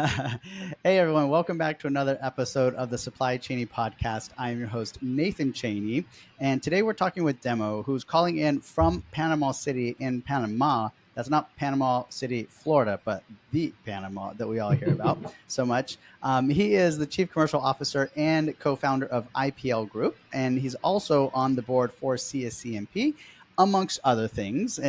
Hey everyone, welcome back to another episode of the Supply Chaney podcast. I am your host, Nathan Chaney, and today we're talking with Demo, who's calling in from Panama City in Panama. That's not Panama City, Florida, but the Panama that we all hear about so much. He is the Chief Commercial Officer and co founder of IPL Group, and he's also on the board for CSCMP, amongst other things.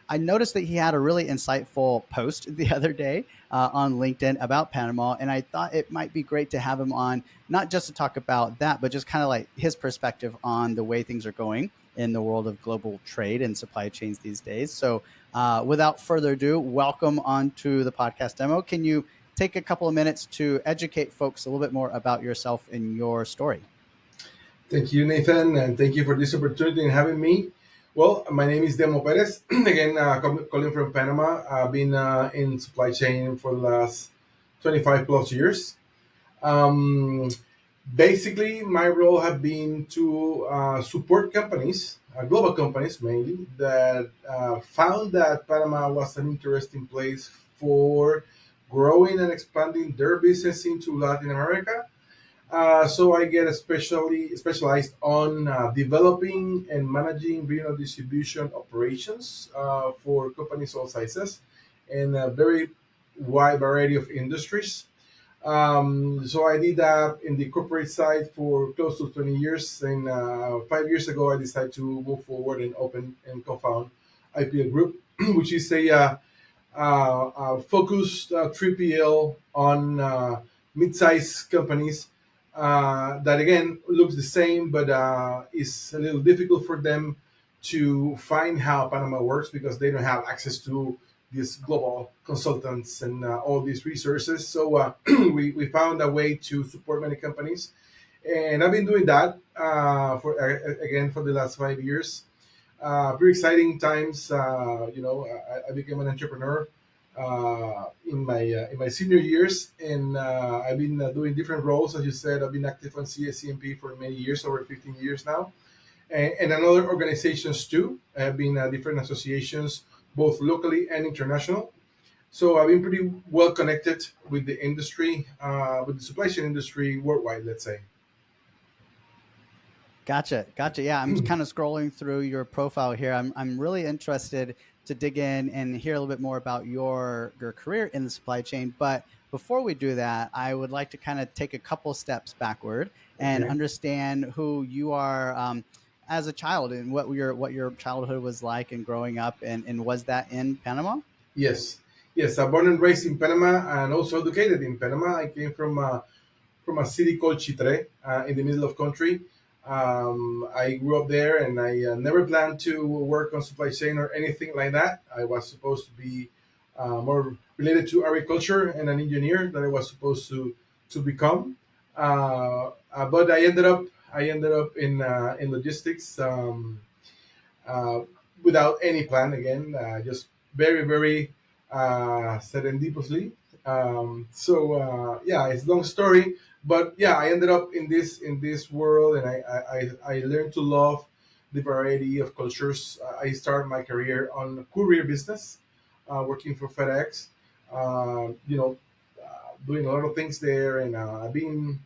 I noticed that he had a really insightful post the other day on LinkedIn about Panama. And I thought it might be great to have him on, not just to talk about that, but just kind of like his perspective on the way things are going in the world of global trade and supply chains these days. Without further ado, welcome onto the podcast. Demo. Can you take a couple of minutes to educate folks a little bit more about yourself and your story? Thank you, Nathan, and thank you for this opportunity and having me. Well, my name is Demo Perez. Again, calling from Panama. I've been in supply chain for the last 25 plus years. Um, Basically, my role have been to support companies, global companies mainly, that found that Panama was an interesting place for growing and expanding their business into Latin America. So I get especially specialized on developing and managing regional distribution operations for companies all sizes and a very wide variety of industries. So I did that in the corporate side for close to 20 years. And 5 years ago, I decided to move forward and open and co-found IPL Group, which is a focused 3PL on mid-sized companies that again looks the same, but is a little difficult for them to find how Panama works because they don't have access to these global consultants and all these resources. So we found a way to support many companies, and I've been doing that for again for the last 5 years. Very exciting times. I became an entrepreneur in my senior years, and I've been doing different roles. As you said, I've been active on CSCMP for many years, over 15 years now, and other organizations too. I have been different associations, both locally and international. So I've been pretty well connected with the industry, with the supply chain industry worldwide. Let's say. Gotcha. Yeah, I'm kind of scrolling through your profile here. I'm really interested to dig in and hear a little bit more about your career in the supply chain. But before we do that, I would like to kind of take a couple steps backward and Okay. understand who you are as a child and what your childhood was like and growing up, and was that in Panama? Yes. Yes. I'm born and raised in Panama and also educated in Panama. I came from a city called Chitre in the middle of country. I grew up there, and I never planned to work on supply chain or anything like that. I was supposed to be more related to agriculture and an engineer that I was supposed to become. But I ended up in logistics uh, without any plan again, just very serendipitously. Yeah, it's a long story, but yeah, I ended up in this world, and I learned to love the variety of cultures. I started my career on courier business, working for FedEx. Doing a lot of things there, and I've been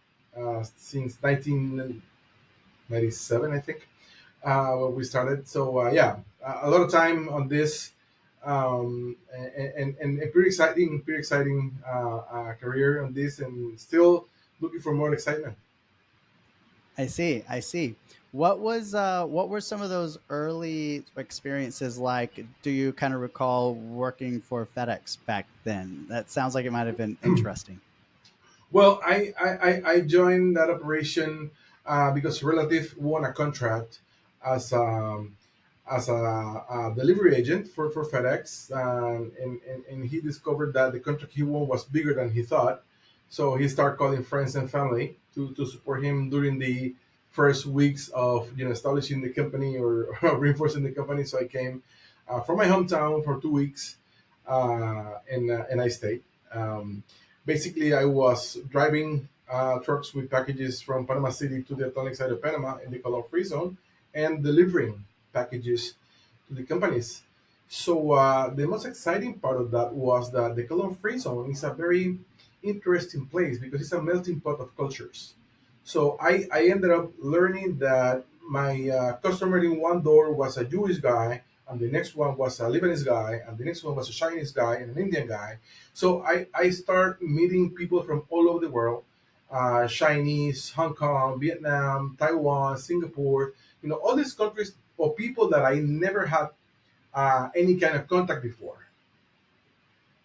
since 1997, I think, when we started. So yeah, a lot of time on this, and a pretty exciting career on this, and still looking for more excitement. I see. What were some of those early experiences like? Do you kind of recall working for FedEx back then? That sounds like it might have been interesting. Well, I joined that operation because a relative won a contract as a delivery agent for FedEx, and he discovered that the contract he won was bigger than he thought. So he started calling friends and family to support him during the first weeks of establishing the company or reinforcing the company. So I came from my hometown for 2 weeks, and I stayed. Basically, I was driving trucks with packages from Panama City to the Atlantic side of Panama in the color free zone and delivering packages to the companies. So the most exciting part of that was that the Cologne Free Zone is a very interesting place because it's a melting pot of cultures. So I ended up learning that my customer in one door was a Jewish guy, and the next one was a Lebanese guy, and the next one was a Chinese guy and an Indian guy. So I start meeting people from all over the world, Chinese, Hong Kong, Vietnam, Taiwan, Singapore, all these countries or people that I never had any kind of contact before.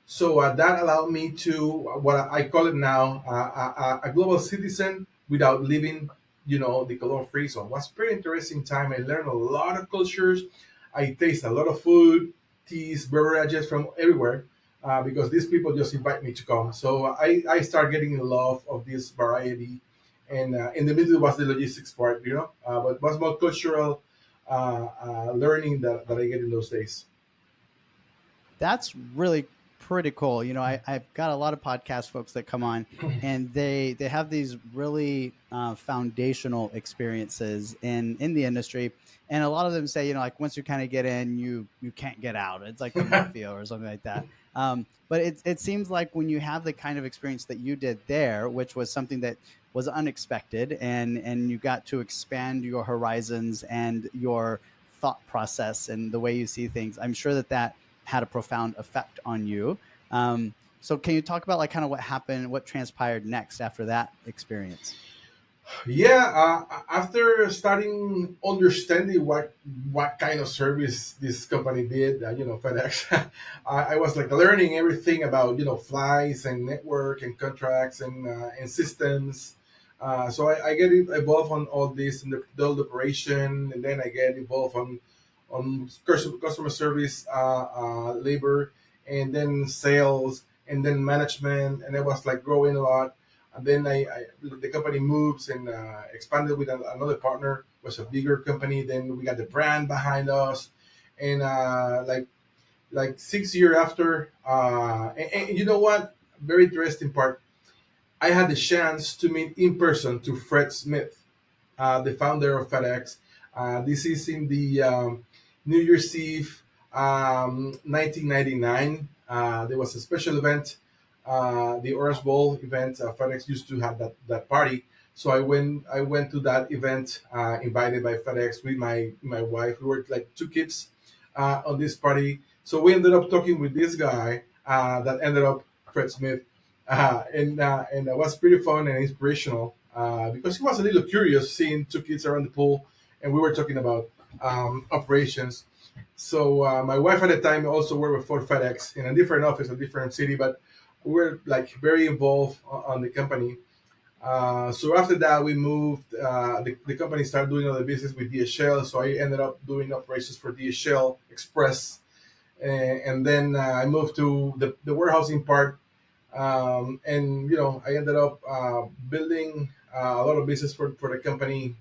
So that allowed me to what I call it now a global citizen without leaving, the Cologne free zone. It was pretty interesting time. I learned a lot of cultures. I taste a lot of food, teas, beverages from everywhere because these people just invite me to come. So I start getting in love of this variety. And in the middle was the logistics part, but it was more cultural learning that I get in those days. That's really pretty cool. I've got a lot of podcast folks that come on, and they have these really foundational experiences in the industry, and a lot of them say, like once you kind of get in, you can't get out. It's like the mafia or something like that. But it seems like when you have the kind of experience that you did there, which was something that was unexpected, and you got to expand your horizons and your thought process and the way you see things. I'm sure that had a profound effect on you. So can you talk about like kind of what happened, what transpired next after that experience? Yeah, after starting understanding what kind of service this company did, FedEx, I was like learning everything about flights and network and contracts and systems. So I get involved on all this in the build operation, and then I get involved on customer service, labor, and then sales, and then management, and I was like growing a lot. And then the company moves and expanded with another partner. Was a bigger company. Then we got the brand behind us, and like 6 years after, and you know what? Very interesting part. I had the chance to meet in person to Fred Smith, the founder of FedEx. This is in the New Year's Eve, 1999. There was a special event, the Orange Bowl event. FedEx used to have that party, so I went to that event, invited by FedEx with my wife. We were like two kids on this party. So we ended up talking with this guy that ended up Fred Smith, and it was pretty fun and inspirational because he was a little curious seeing two kids around the pool, and we were talking about operations. So my wife at the time also worked for FedEx in a different office, a different city, but we were like very involved on the company. So after that, we moved. The company started doing other business with DHL, so I ended up doing operations for DHL Express, and then I moved to the warehousing part, and I ended up building a lot of business for the company,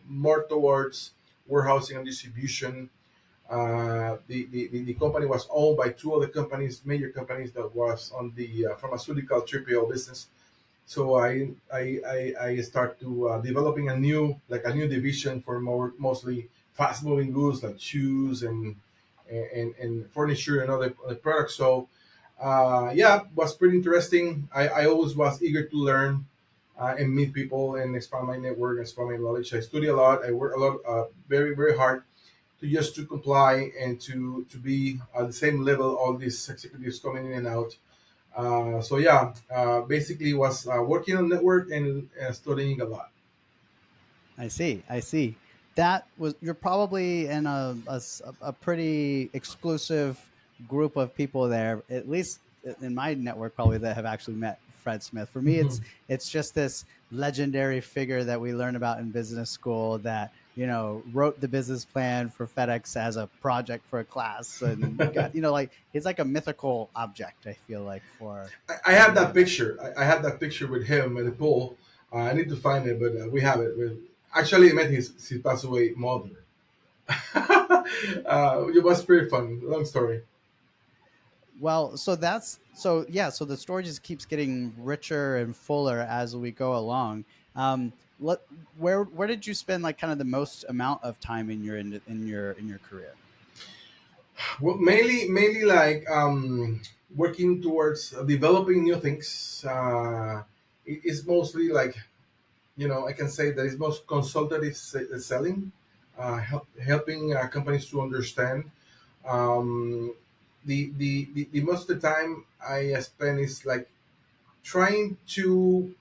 more towards warehousing and distribution. The company was owned by two other companies, major companies that was on the pharmaceutical 3PL business. So I start to developing a new division for mostly fast moving goods like shoes and furniture and other products. So yeah, was pretty interesting. I always was eager to learn and meet people and expand my network and expand my knowledge. I study a lot. I work a lot, very very hard to just to comply and to be at the same level all these executives coming in and out. So yeah, basically was working on network and studying a lot. I see. I see. That was you're probably in a pretty exclusive group of people there, at least in my network, probably that have actually met Fred Smith. For me, it's just this legendary figure that we learn about in business school that wrote the business plan for FedEx as a project for a class, and got like he's like a mythical object. I feel like for I have that everyone. picture. I have that picture with him in the pool. I need to find it, but we have it. Actually, I met his passed away mother. It was pretty fun. Long story. Well, so yeah. So the story just keeps getting richer and fuller as we go along. Let, where did you spend like kind of the most amount of time in your career? Well, mainly like working towards developing new things. It's mostly like, I can say that it's most consultative selling, helping companies to understand. Um, the most of the time I spend is like trying to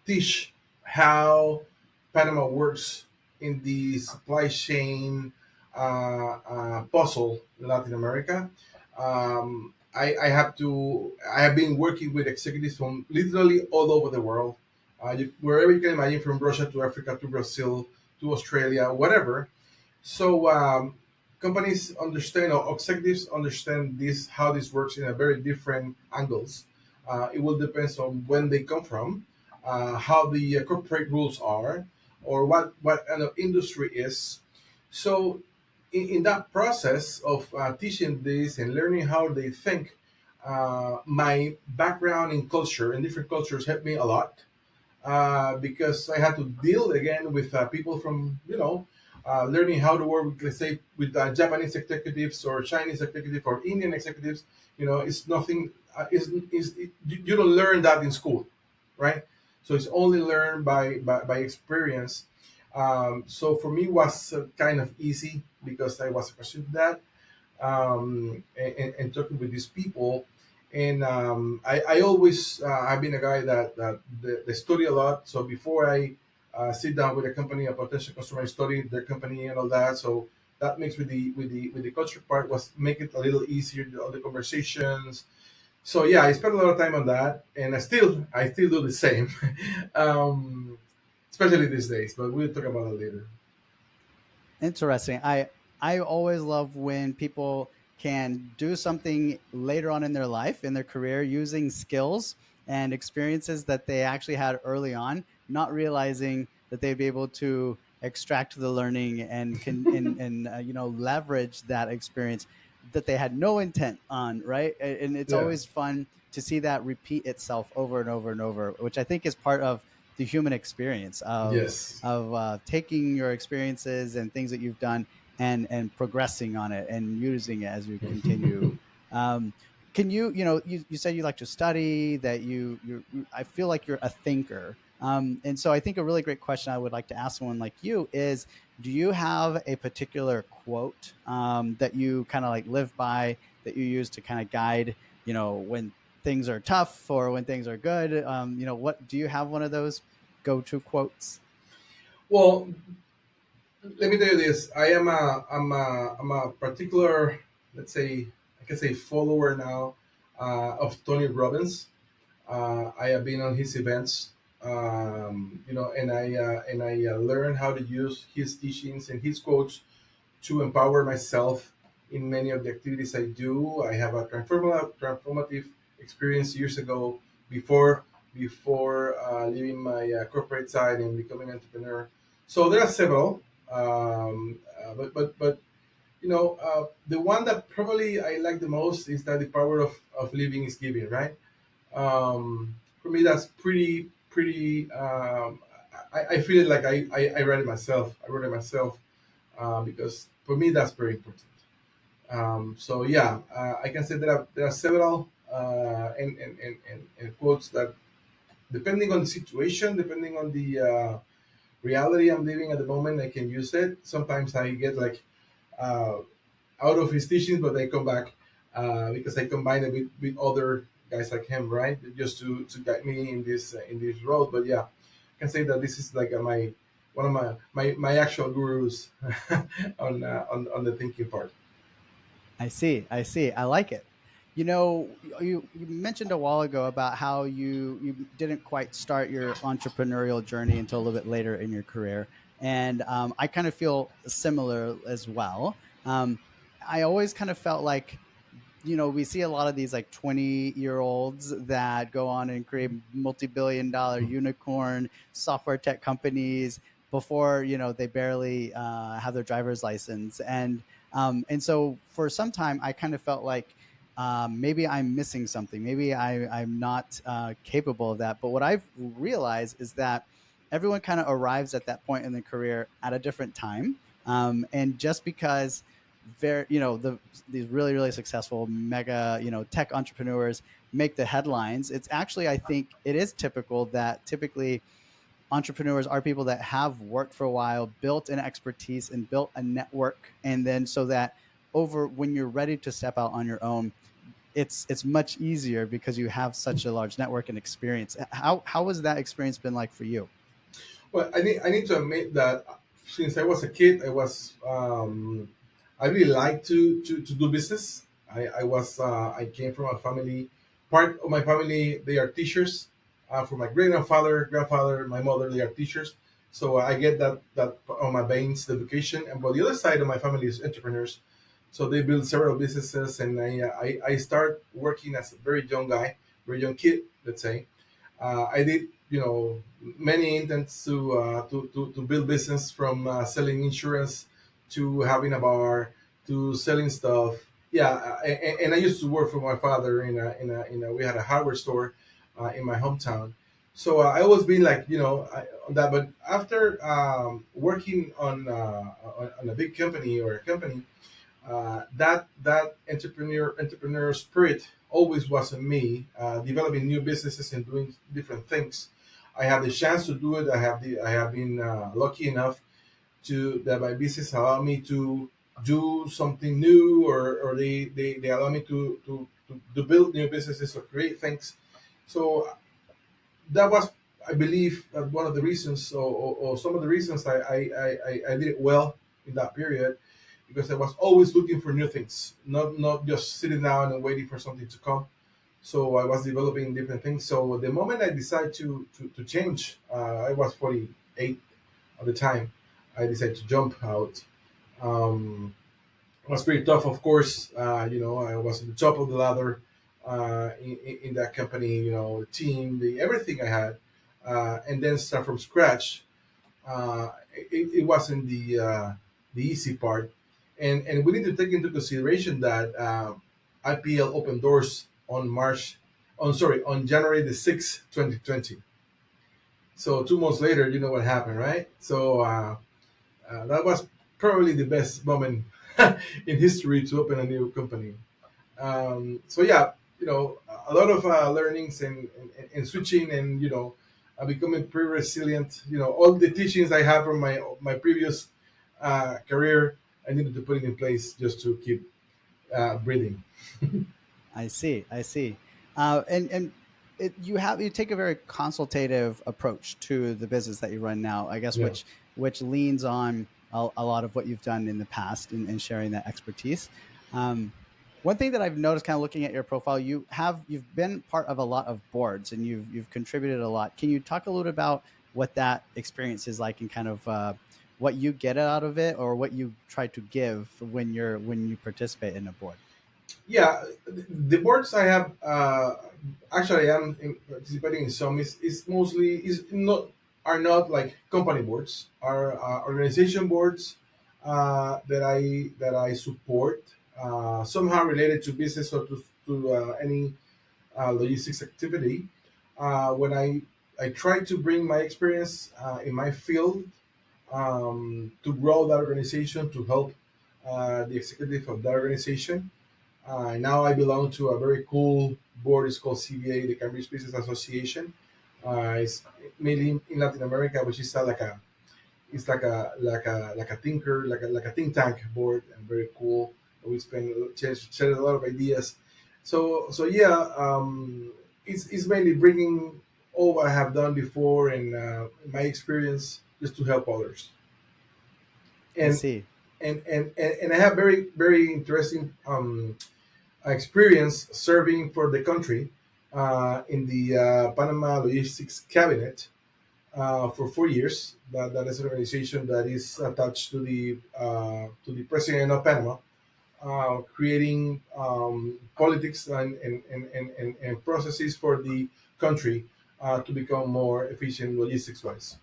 teach how Panama works in the supply chain puzzle in Latin America. I have been working with executives from literally all over the world, wherever you can imagine, from Russia to Africa to Brazil to Australia, whatever. So companies understand, or executives understand this, how this works in a very different angles. It will depend on when they come from, how the corporate rules are, or what kind of industry is. So in that process of teaching this and learning how they think, my background in culture and different cultures helped me a lot, because I had to deal again with people from, learning how to work with, let's say, with Japanese executives or Chinese executives or Indian executives. It's nothing. You don't learn that in school, right? So it's only learned by experience. So for me, it was kind of easy because I was accustomed to that, and talking with these people. And I always I've been a guy that they study a lot. So before I sit down with a company, a potential customer, I study their company and all that. So that makes with the culture part was make it a little easier, all the conversations. So yeah, I spent a lot of time on that, and I still do the same, um, especially these days. But we'll talk about it later. Interesting. I always love when people can do something later on in their life, in their career, using skills and experiences that they actually had early on, not realizing that they'd be able to extract the learning and can and leverage that experience that they had no intent on, right? And it's Yeah. always fun to see that repeat itself over and over and over, which I think is part of the human experience Yes. taking your experiences and things that you've done and progressing on it and using it as you continue. Um, can you said you like to study, that I feel like you're a thinker. And so I think a really great question I would like to ask someone like you is, do you have a particular quote that you kind of like live by, that you use to kind of guide, when things are tough or when things are good? What do you have, one of those go-to quotes? Well, let me tell you this. I'm a particular, let's say, I can say, follower now of Tony Robbins. I have been on his events, and I learned how to use his teachings and his quotes to empower myself in many of the activities I do. I have a transformative experience years ago, before leaving my corporate side and becoming an entrepreneur. So there are several, but the one that probably I like the most is that the power of living is giving, right? For me, that's pretty. I feel it like I read it myself. I wrote it myself, because for me that's very important. So yeah, I can say there are several and quotes that, depending on the situation, depending on the reality I'm living at the moment, I can use it. Sometimes I get like uh, out of his teachings, but they come back because I combine it with other guys like him, right? Just to guide me in this road. But yeah, I can say that this is like my one of my actual gurus on the thinking part. I see. I see. I like it. You mentioned a while ago about how you didn't quite start your entrepreneurial journey until a little bit later in your career, and I kind of feel similar as well. I always kind of felt like, we see a lot of these like 20-year-olds that go on and create multi-billion-dollar unicorn software tech companies before, they barely have their driver's license. And so for some time I kind of felt like, maybe I'm missing something. Maybe I'm not capable of that. But what I've realized is that everyone kind of arrives at that point in their career at a different time. And just because very, these really, really successful mega, tech entrepreneurs make the headlines. It's actually, I think it is typical that typically entrepreneurs are people that have worked for a while, built an expertise and built a network. And then so that over when you're ready to step out on your own, it's much easier because you have such a large network and experience. How has that experience been like for you? Well, I need to admit that since I was a kid, I really liked to do business. I came from a family. Part of my family, they are teachers. From my great grandfather, my mother, they are teachers. So I get that on my veins, the education. And but the other side of my family is entrepreneurs. So they build several businesses, and I start working as a very young guy, very young kid, let's say. I did, many intents to build business, from selling insurance to having a bar to selling stuff. Yeah, and I used to work for my father in a we had a hardware store in my hometown. So I always been like, on that. But after working on a big company or a company, that entrepreneur spirit always was in me, developing new businesses and doing different things. I have the chance to do it. I have been lucky enough to that my business allow me to do something new, or they allow me to build new businesses or create things. So that was, I believe, one of the reasons, or some of the reasons I did it well in that period, because I was always looking for new things, not just sitting down and waiting for something to come. So I was developing different things. So the moment I decided to change, I was 48 at the time. I decided to jump out. It was pretty tough, of course. I was at the top of the ladder in that company. The team, the everything I had, and then start from scratch. It wasn't the easy part, and we need to take into consideration that IPL opened doors on January the 6th, 2020. So 2 months later, you know what happened, right? So that was probably the best moment in history to open a new company. So yeah, a lot of learnings and switching, and becoming pretty resilient. All the teachings I have from my previous career, I needed to put it in place just to keep breathing. I see. I see. And you take a very consultative approach to the business that you run now, I guess, Yeah. which leans on a lot of what you've done in the past in sharing that expertise. Um, One thing that I've noticed, kind of looking at your profile, you've been part of a lot of boards and you've contributed a lot. Can you talk a little bit about what that experience is like and kind of what you get out of it, or what you try to give when you participate in a board? Yeah, the boards I have, actually I'm participating in some, is mostly is not are not like company boards, are organization boards that I support, somehow related to business or to any logistics activity. When I try to bring my experience in my field, to grow that organization, to help the executive of that organization. Now I belong to a very cool board. It's called CBA, the Cambridge Business Association. It's mainly in Latin America, which is it's like a thinker, like a think tank board, and very cool. We share a lot of ideas. So yeah, it's mainly bringing all what I have done before, and my experience, just to help others. I And see. and I have very very interesting experience serving for the country in the Panama Logistics Cabinet for 4 years. That is an organization that is attached to the president of Panama, creating politics and processes for the country to become more efficient logistics wise.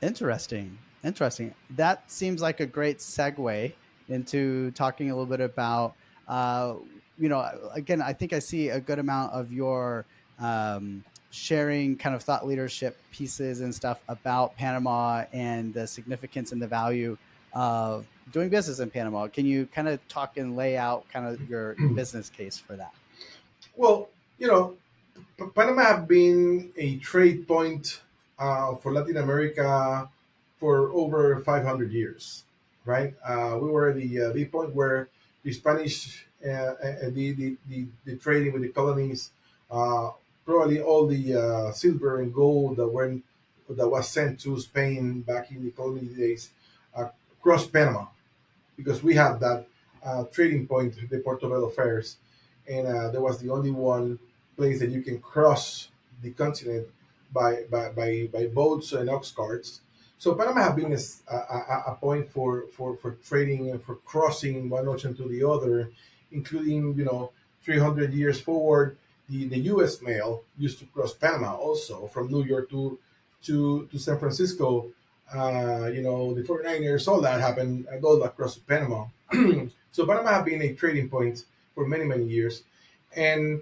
Interesting. Interesting. That seems like a great segue into talking a little bit about, uh, again, I think I see a good amount of your sharing kind of thought leadership pieces and stuff about Panama and the significance and the value doing business in Panama. Can you kind of talk and lay out kind of your business case for that? Well, you know, Panama have been a trade point for Latin America for over 500 years, right? We were the point where the Spanish, the trading with the colonies, uh, probably all the silver and gold that was sent to Spain back in the colony days, uh, crossed Panama because we had that trading point, the Portobello Fairs, and there was the only one place that you can cross the continent by boats and ox carts. So Panama have been a point for trading and for crossing one ocean to the other, including 300 years forward. The U.S. mail used to cross Panama also from New York to San Francisco. The 49ers, all that happened, all across Panama. So Panama have been a trading point for many, many years. And,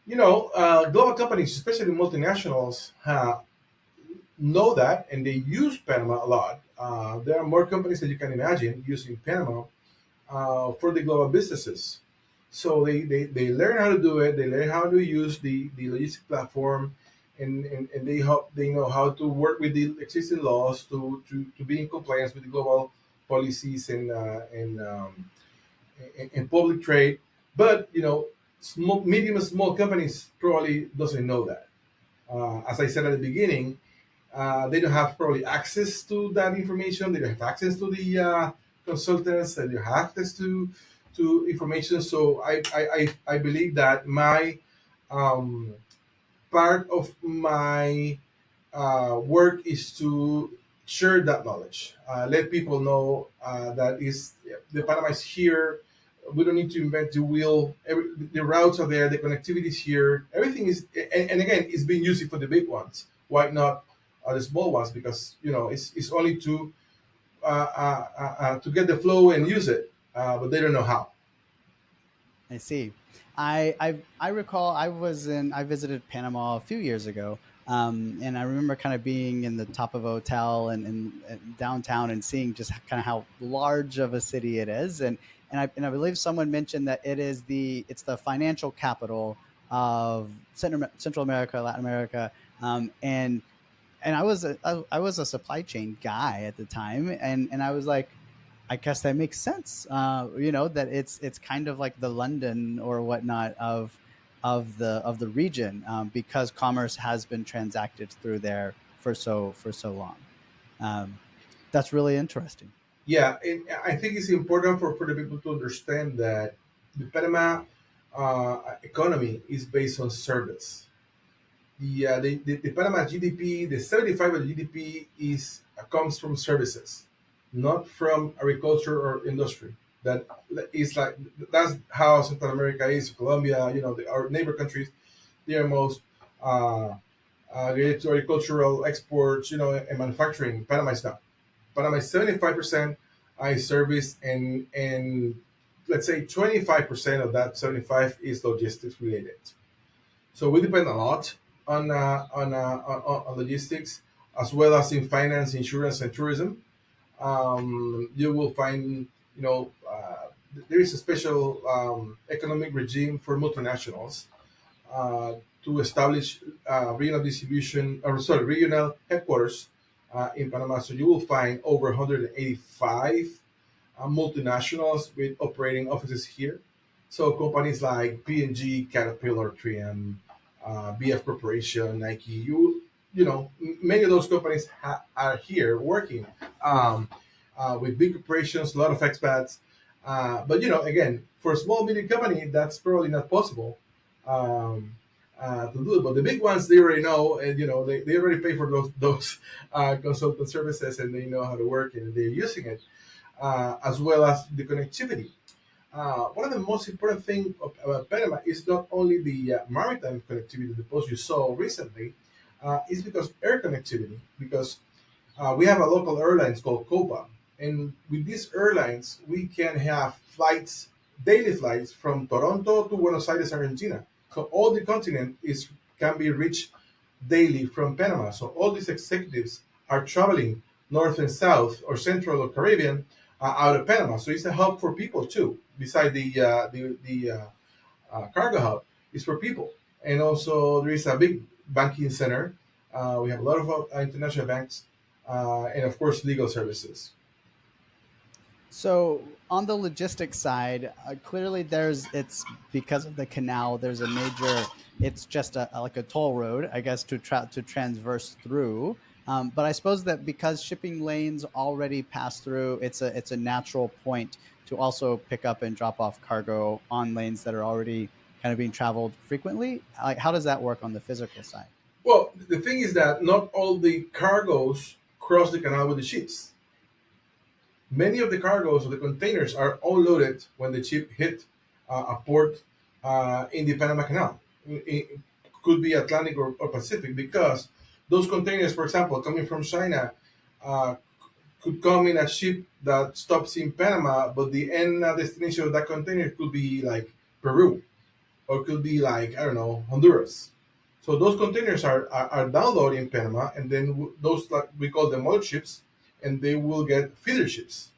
global companies, especially multinationals, know that and they use Panama a lot. There are more companies that you can imagine using Panama for the global businesses. So they learn how to do it. They learn how to use the logistic platform, and they know how to work with the existing laws to be in compliance with the global policies and public trade. But medium and small companies probably doesn't know that. As I said at the beginning, they don't have probably access to that information. They don't have access to the consultants. They don't have access to information. So I believe that my um, part of my work is to share that knowledge. Let people know that is the Panama is here. We don't need to invent the wheel. The routes are there. The connectivity is here. Everything is, and again, it's being used for the big ones. Why not the small ones? Because it's only to get the flow and use it, but they don't know how. I see. I recall I visited Panama a few years ago, and I remember kind of being in the top of a hotel and downtown and seeing just kind of how large of a city it is, and I believe someone mentioned that it's the financial capital of Central America, Latin America, and I was a supply chain guy at the time, and I was like, I guess that makes sense. That it's kind of like the London or whatnot of the region, because commerce has been transacted through there for so long. Um, that's really interesting. Yeah, and I think it's important for the people to understand that the Panama economy is based on service. The Panama GDP, the 75 of the GDP comes from services, not from agriculture or industry. That is like that's how Central America is. Colombia, our neighbor countries, they are most uh, related to agricultural exports, and manufacturing. Panama is not. Panama is 75% service, and let's say 25% of that 75 is logistics related. So we depend a lot on logistics as well as in finance, insurance, and tourism. You will find, there is a special economic regime for multinationals to establish regional distribution, or sorry, regional headquarters in Panama. So you will find over 185 multinationals with operating offices here. So companies like P&G, Caterpillar, 3M, BF Corporation, Nike, many of those companies are here working with big corporations, a lot of expats. But again, for a small medium company, that's probably not possible um, to do it. But the big ones, they already know, and they already pay for those consultant services, and they know how to work, and they're using it, as well as the connectivity. One of the most important things about Panama is not only the maritime connectivity, the post you saw recently, is because air connectivity, because we have a local airlines called Copa, and with these airlines, we can have flights, daily flights from Toronto to Buenos Aires, Argentina. So all the continent is can be reached daily from Panama. So all these executives are traveling north and south, or central or Caribbean, out of Panama. So it's a hub for people too. Beside the cargo hub, is for people, and also there is a big banking center. We have a lot of international banks, and of course legal services. So on the logistics side, clearly there's it's because of the canal. There's a major. It's just like a toll road, I guess, to transverse through. But I suppose that because shipping lanes already pass through, it's a natural point to also pick up and drop off cargo on lanes that are already kind of being traveled frequently. Like, how does that work on the physical side? Well, the thing is that not all the cargoes cross the canal with the ships. Many of the cargoes or the containers are all loaded when the ship hit a port in the Panama Canal. It could be Atlantic or Pacific, because those containers, for example, coming from China, uh, could come in a ship that stops in Panama, but the end destination of that container could be like Peru, or could be like, I don't know, Honduras. So those containers are downloaded in Panama, and then those, like we call them mother ships, and they will get feeder ships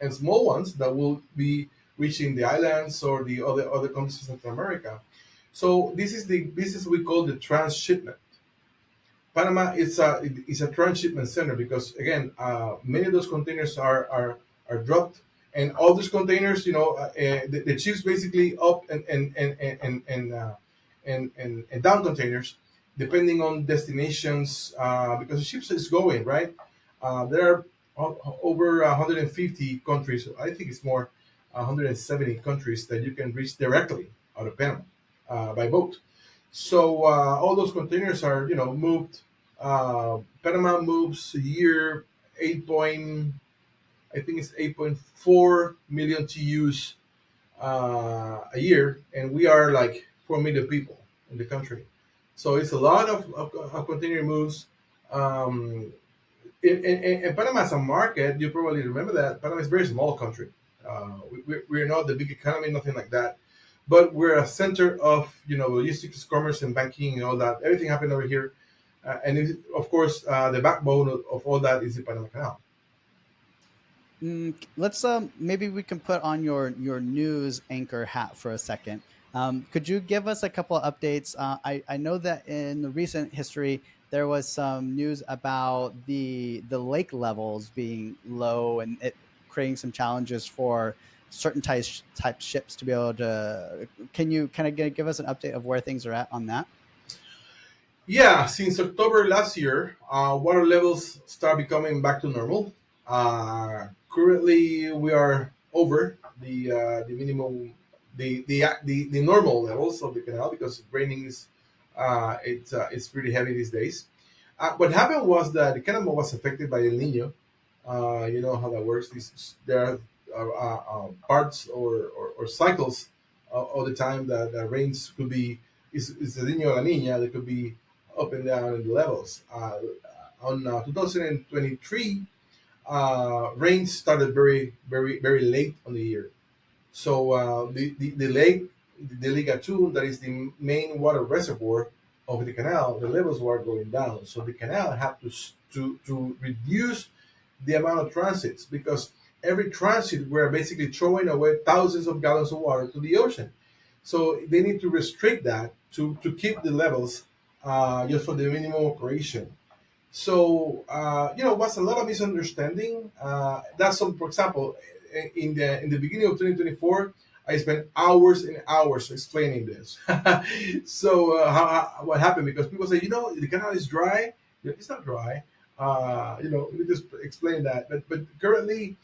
and small ones that will be reaching the islands or the other countries in Central America. So this is we call the transshipment. Panama is a transshipment center, because again, many of those containers are dropped, and all those containers, the ships basically up and down containers, depending on destinations, because the ships is going right. There are over 150 countries. I think it's more 170 countries that you can reach directly out of Panama by boat. So all those containers are, moved. Panama moves a year 8 point, I think it's 8.4 million TUs a year, and we are like 4 million people in the country. So it's a lot of container moves. Um, in Panama as a market, you probably remember that Panama is a very small country. We're not the big economy, nothing like that, but we're a center of logistics, commerce, and banking, and all that. Everything happened over here, and of course, the backbone of all that is the Panama Canal. Let's maybe we can put on your news anchor hat for a second. Could you give us a couple of updates? I know that in the recent history there was some news about the lake levels being low and it creating some challenges for certain type ships to be able to. Can you kind of give us an update of where things are at on that? Yeah, since October last year, water levels start becoming back to normal. Currently, we are over the minimum, the normal levels of the canal, because raining is it's pretty heavy these days. What happened was that the canal was affected by El Nino. You know how that works. There are parts or cycles all the time that rains could be is El Nino or La Nina. There could be up and down in the levels. On 2023, rain started very late on the year. So the lake, the Liga 2, that is the main water reservoir of the canal, the levels were going down. So the canal had to reduce the amount of transits, because every transit we're basically throwing away thousands of gallons of water to the ocean. So they need to restrict that to keep the levels just for the minimum operation. So was a lot of misunderstanding. That's some, for example, in the beginning of 2024, I spent hours and hours explaining this. So what happened? Because people say, the canal is dry. It's not dry. Let me just explain that. But currently,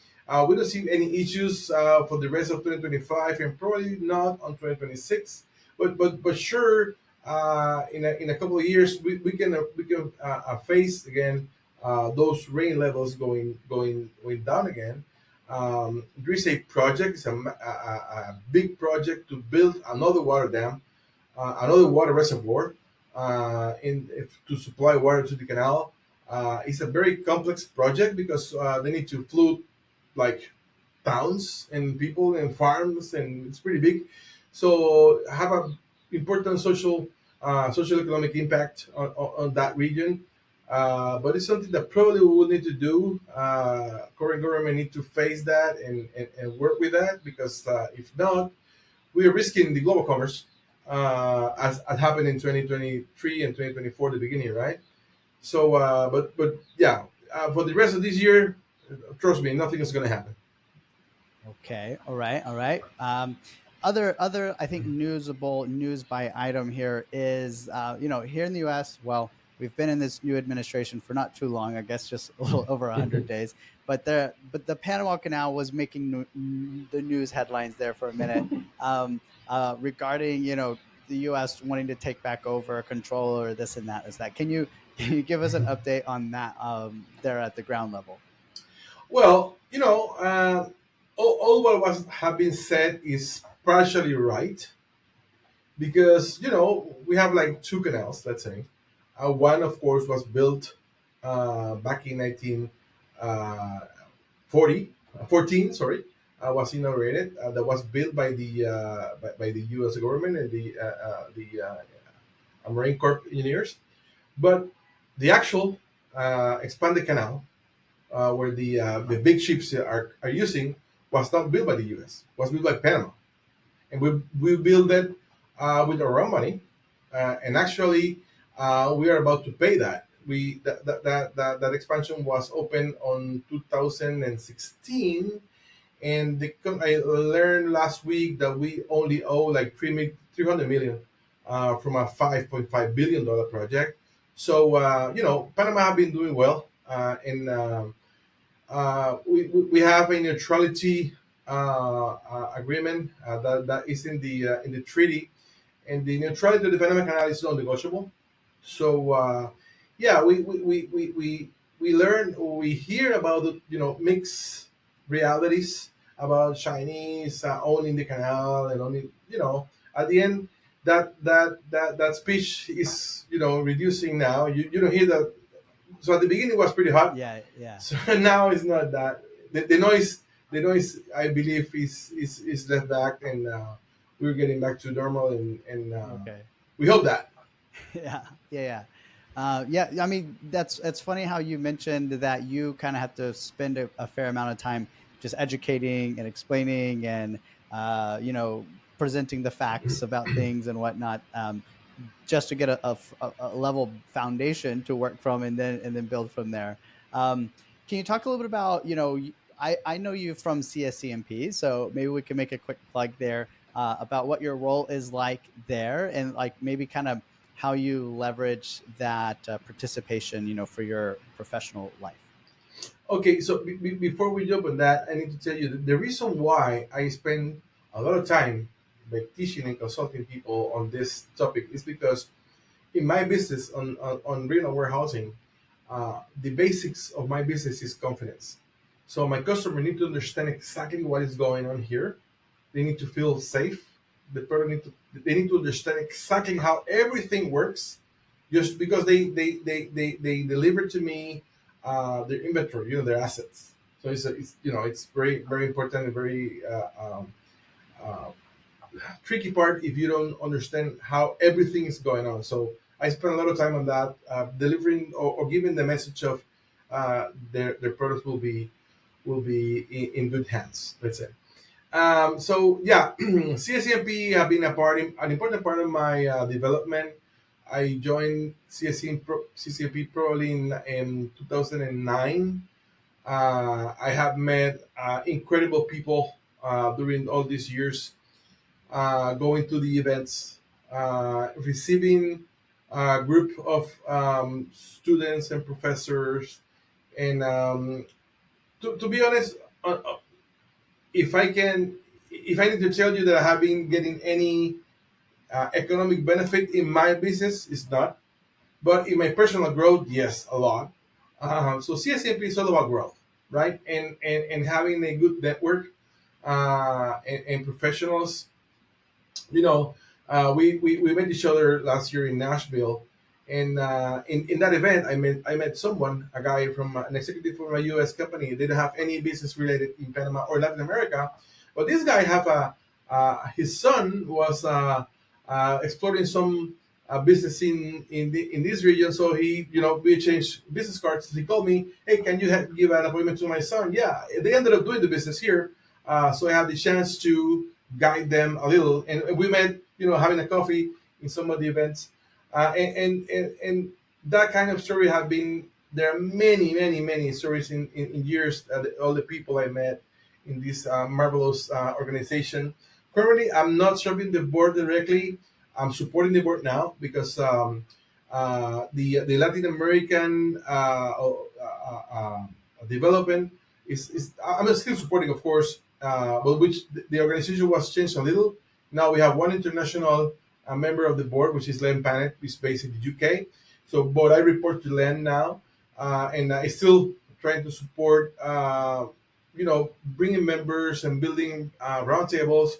we don't see any issues for the rest of 2025, and probably not on 2026. But sure, in a couple of years, we can face again those rain levels going down again. There is a project, it's a big project to build another water dam, another water reservoir, to supply water to the canal. It's a very complex project, because they need to flood like towns and people and farms, and it's pretty big. So have a important social economic impact on that region. But it's something that probably we will need to do. Current government need to face that and work with that, because if not, we are risking the global commerce, as happened in 2023 and 2024, the beginning, right? So, but yeah, for the rest of this year, trust me, nothing is going to happen. Okay. All right. All right. Other I think newsable news by item here is here in the U.S. Well, we've been in this new administration for not too long. I guess just a little over 100 days. But the Panama Canal was making the news headlines there for a minute, regarding the U.S. wanting to take back over control or this and that. Is that can you give us an update on that there at the ground level? Well, all what was have been said is partially right, because we have like two canals, let's say. One, of course, was built back in 1940, 14, sorry, was inaugurated. That was built by the U.S. government and the Marine Corps engineers. But the actual expanded canal, where the big ships are using, was not built by the U.S. Was built by Panama, and we built it with our own money, and actually we are about to pay that. That expansion was open on 2016, and I learned last week that we only owe like 300 million from a 5.5 billion dollar project. So Panama have been doing well, and we have a neutrality agreement that is in the treaty, and the neutrality of the Panama Canal is non-negotiable. So yeah, we learn, or we hear about the mixed realities about Chinese owning the canal, and only at the end that speech is reducing now. You don't hear that. So at the beginning it was pretty hot. Yeah. Yeah. So now it's not that. The noise I believe is left back, and we're getting back to normal, and Okay. we hope that. Yeah, yeah, yeah. I mean, that's it's funny how you mentioned that you kind of have to spend a fair amount of time just educating and explaining and presenting the facts about things and whatnot, just to get a level foundation to work from and then build from there. Can you talk a little bit about I know you from CSCMP, so maybe we can make a quick plug there about what your role is like there, and like maybe kind of how you leverage that participation, for your professional life. Okay, so before we jump on that, I need to tell you that the reason why I spend a lot of time like teaching and consulting people on this topic is because in my business on rental warehousing, the basics of my business is confidence. So my customer need to understand exactly what is going on here. They need to feel safe. They need to understand exactly how everything works. Just because they deliver to me their inventory, their assets. So it's very very important and very uh, tricky part if you don't understand how everything is going on. So I spend a lot of time on that, delivering or giving the message of their products will be in good hands. Let's say. So yeah, CSCMP have been an important part of my development. I joined CSCMP probably in 2009. I have met incredible people during all these years, going to the events, receiving a group of students and professors. And to be honest, if I can, if I need to tell you that I have been getting any economic benefit in my business, it's not. But in my personal growth, yes, a lot. So CSMP is all about growth, right? And having a good network and professionals. We met each other last year in Nashville, and in that event, I met someone, a guy from an executive from a U.S. company. They didn't have any business related in Panama or Latin America, but this guy have his son was exploring some business in this region. So he, we exchanged business cards. He called me, hey, can you give an appointment to my son? Yeah, they ended up doing the business here. So I had the chance to guide them a little, and we met, having a coffee in some of the events, and that kind of story have been. There are many, many, many stories in years. All the people I met in this marvelous organization. Currently, I'm not serving the board directly. I'm supporting the board now because the Latin American development is I'm still supporting, of course, but which the organization was changed a little. Now we have one international member of the board, which is Len Panet, who is based in the UK. So, but I report to Len now, and I still trying to support. Bringing members and building roundtables.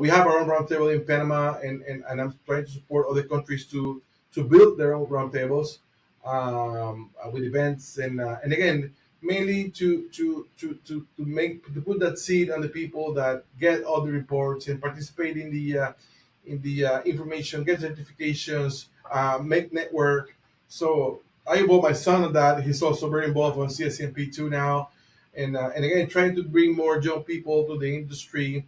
We have our own roundtable in Panama, and I'm trying to support other countries to build their own roundtables with events and again mainly to put that seed on the people that get all the reports and participate in the information, get certifications, make network. So I involve my son on that. He's also very involved on CSMP two now, and again trying to bring more young people to the industry,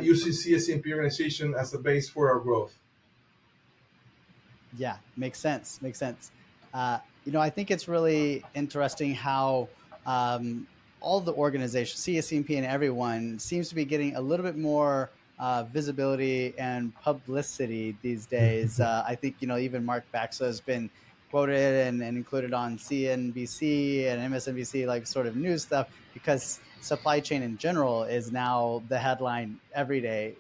using CSMP organization as a base for our growth. Yeah, makes sense. Makes sense. I think it's really interesting how all the organizations, CSCMP and everyone, seems to be getting a little bit more visibility and publicity these days. I think even Mark Baxa has been quoted and included on CNBC and MSNBC, like sort of news stuff, because supply chain in general is now the headline every day.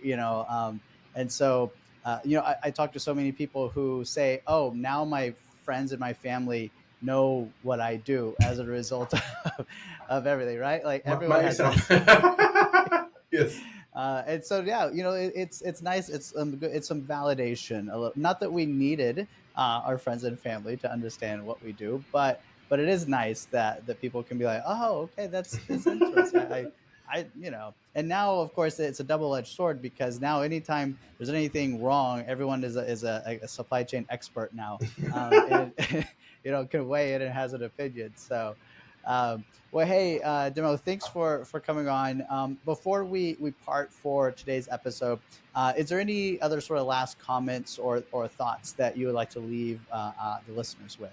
And so I talk to so many people who say, "Oh, now my friends and my family know what I do as a result of everything." Right? Like My everyone has exam. this. Yes. And so yeah, it's nice. It's some validation. Not that we needed our friends and family to understand what we do, but it is nice that people can be like, oh, okay, that's interesting. And now of course it's a double edged sword, because now anytime there's anything wrong, everyone is a supply chain expert now, and can weigh in and has an opinion. So. Well, hey, Demo, thanks for coming on. Before we part for today's episode, is there any other sort of last comments or thoughts that you would like to leave the listeners with?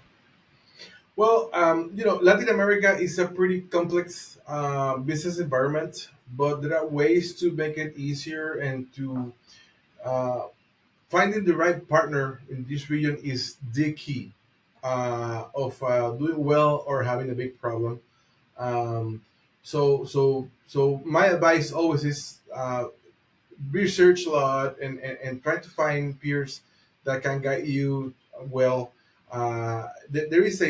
Well, Latin America is a pretty complex business environment, but there are ways to make it easier and to uh, finding the right partner in this region is the key of doing well or having a big problem. Um, so my advice always is research a lot and try to find peers that can guide you well. There is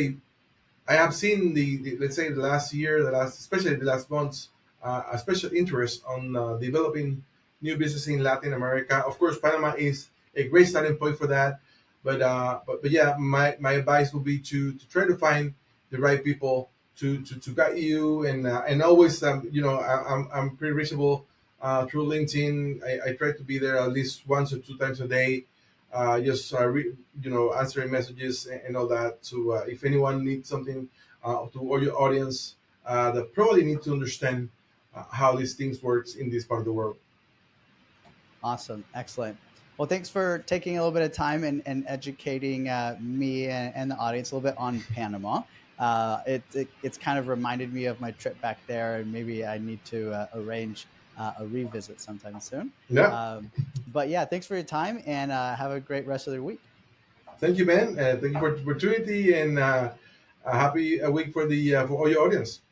I have seen let's say the last year, especially the last months, a special interest on developing new business in Latin America. Of course, Panama is a great starting point for that. But yeah, my advice will be to try to find the right people to guide you and always I'm pretty reachable through LinkedIn. I try to be there at least once or two times a day, just answering messages and all that. So if anyone needs something to all your audience that probably need to understand how these things works in this part of the world. Awesome. Excellent. Well, thanks for taking a little bit of time and educating me and the audience a little bit on Panama. It's kind of reminded me of my trip back there, and maybe I need to arrange a revisit sometime soon. Yeah, But yeah, thanks for your time, and have a great rest of the week. thank you, man. Thank you for the opportunity and a happy week for the for all your audience.